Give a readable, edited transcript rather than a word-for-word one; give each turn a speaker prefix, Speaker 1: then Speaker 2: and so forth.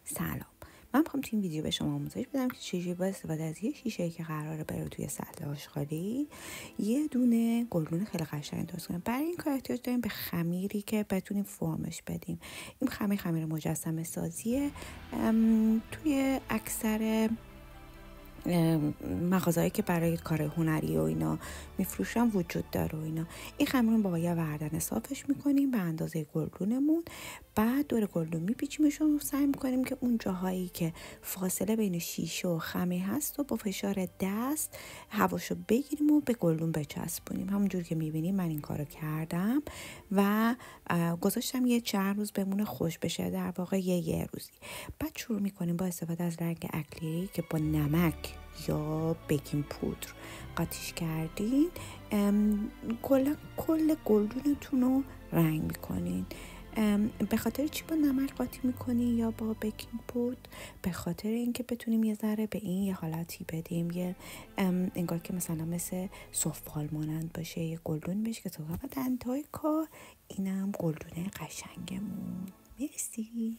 Speaker 1: سلام. من میخوام تو این ویدیو به شما آموزش بدم که چجوری با استفاده از یه شیشه‌ای که قراره بره توی سطل آشغالی یه دونه گلدون خیلی قشنگ درست کنیم. برای این کار احتیاج داریم به خمیری که بتونیم فرمش بدیم. این خمیر مجسمه سازیه. توی اکثر مغازه‌ای که برای کار هنری و اینا میفروشن وجود داره و اینا. این خمیر رو با یه وردن صافش میکنیم به اندازه گلدونمون. بعد دور گلدون میپیچیمش و سعی میکنیم که اون جاهایی که فاصله بین شیشه و خمیر هست و با فشار دست هواشو بگیریم و به گلدون بچسبونیم. همونجور که میبینیم من این کارو کردم و گذاشتم یه چند روز بمونه خوش بشه، در واقع یه روزی. بعد شروع میکنیم با استفاده از رنگ اکریلیک که با نمک یا بیکینگ پودر قاطیش کردین کل گلدونتون رو رنگ میکنین. به خاطر چی با نمک قاطی میکنی یا با بیکینگ پودر؟ به خاطر اینکه بتونیم یه ذره به این یه حالتی بدیم، یه انگار که مثلا مثل سفال مانند باشه، یه گلدون بشه که تا انتهای کار اینم گلدونه قشنگمون. مرسی.